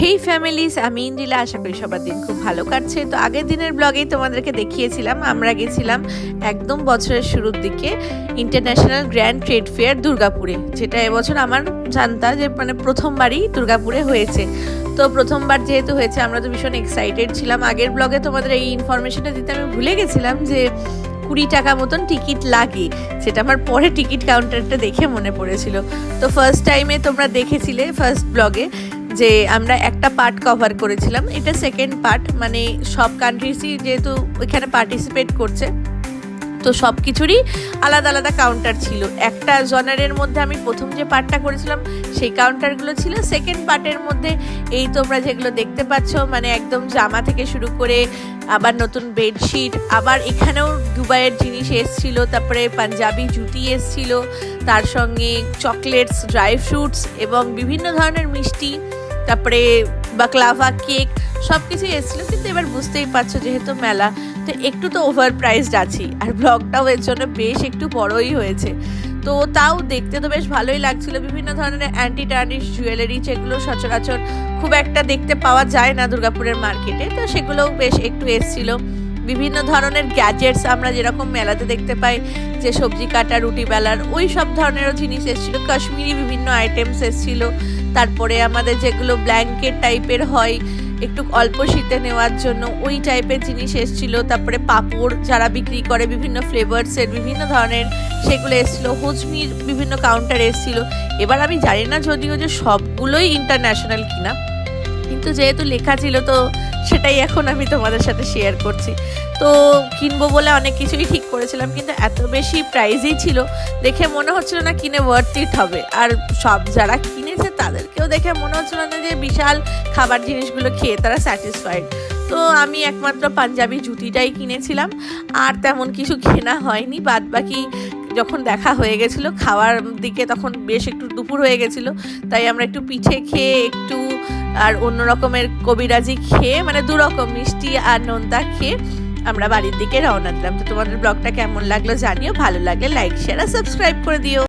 হেই families, আমি ইন্দ্রিলা। আশা করি সবার দিন খুব ভালো কাটছে। তো আগের দিনের ব্লগেই তোমাদেরকে দেখিয়েছিলাম আমরা গেছিলাম একদম বছরের শুরুর দিকে ইন্টারন্যাশনাল গ্র্যান্ড ট্রেড ফেয়ার দুর্গাপুরে, যেটা এবছর আমার জানতা যে প্রথমবারই দুর্গাপুরে হয়েছে। তো প্রথমবার যেহেতু হয়েছে আমরা তো ভীষণ এক্সাইটেড ছিলাম। আগের ব্লগে তোমাদের এই ইনফরমেশনটা দিতে আমি ভুলে গেছিলাম যে 20 টাকা মতন টিকিট লাগে, সেটা আমার পরে টিকিট কাউন্টারটা দেখে মনে পড়েছিল। তো ফার্স্ট টাইমে তোমরা দেখেছিলে ফার্স্ট ব্লগে যে আমরা একটা পার্ট কভার করেছিলাম, এটা সেকেন্ড পার্ট। মানে সব কান্ট্রিজই যেহেতু এখানে পার্টিসিপেট করছে, তো সব কিছুরই আলাদা আলাদা কাউন্টার ছিল। একটা জনারের মধ্যে আমি প্রথম যে পার্টটা করেছিলাম সেই কাউন্টারগুলো ছিল। সেকেন্ড পার্টের মধ্যে এই তোমরা যেগুলো দেখতে পাচ্ছ, মানে একদম জামা থেকে শুরু করে আবার নতুন বেডশিট, আবার এখানেও দুবাইয়ের জিনিস এসছিল, তারপরে পাঞ্জাবি জুতি এসছিল, তার সঙ্গে চকলেটস, ড্রাই ফ্রুটস এবং বিভিন্ন ধরনের মিষ্টি, তারপরে বাকলাভা, কেক, সব কিছুই এসেছিলো। কিন্তু এবার বুঝতেই পারছো যেহেতু মেলা, তো একটু তো ওভার প্রাইসড আছি, আর ব্লগটাও এর জন্য বেশ একটু বড়ই হয়েছে। তো তাও দেখতে তো বেশ ভালোই লাগছিল। বিভিন্ন ধরনের অ্যান্টি টার্নিশ জুয়েলারি, যেগুলো সচরাচর খুব একটা দেখতে পাওয়া যায় না দুর্গাপুরের মার্কেটে, তো সেগুলোও বেশ একটু এসেছিলো। বিভিন্ন ধরনের গ্যাজেটস আমরা যেরকম মেলাতে দেখতে পাই, যে সবজি কাটা, রুটি বেলার, ওই সব ধরনেরও জিনিস এসেছিলো। কাশ্মীরি বিভিন্ন আইটেমস এসেছিলো। তারপরে আমাদের যেগুলো ব্ল্যাঙ্কেট টাইপের হয় একটু অল্প শীতে নেওয়ার জন্য, ওই টাইপের জিনিস এসেছিলো। তারপরে পাঁপড় যারা বিক্রি করে বিভিন্ন ফ্লেভার্সের বিভিন্ন ধরনের, সেগুলো এসেছিলো। হজমির বিভিন্ন কাউন্টার এসেছিলো। এবার আমি জানি না যদিও যে সবগুলোই ইন্টারন্যাশনাল কিনা, কিন্তু যেহেতু লেখা ছিল তো সেটাই এখন আমি তোমাদের সাথে শেয়ার করছি। তো কিনবো বলে অনেক কিছুই ঠিক করেছিলাম, কিন্তু এত বেশি প্রাইসই ছিল দেখে মনে হচ্ছিল না কিনে ওয়ার্থ ইট হবে। আর সব যারা কিনেছে তাদেরকেও দেখে মনে হচ্ছিল না যে বিশাল খাবার জিনিসগুলো খেয়ে তারা স্যাটিসফাইড। তো আমি একমাত্র পাঞ্জাবি জুতিটাই কিনেছিলাম, আর তেমন কিছু কেনা হয়নি। বাদ বাকি যখন দেখা হয়ে গেছিলো খাওয়ার দিকে, তখন বেশ একটু দুপুর হয়ে গেছিলো, তাই আমরা একটু পিঠে খেয়ে একটু আর অন্য রকমের কবিরাজি খেয়ে, মানে দুরকম মিষ্টি আর নোনতা খেয়ে আমরা বাড়ির দিকে রওনা দিলাম। তো তোমাদের ব্লগটা কেমন লাগলো জানিও, ভালো লাগলে লাইক, শেয়ার আর সাবস্ক্রাইব করে দিও।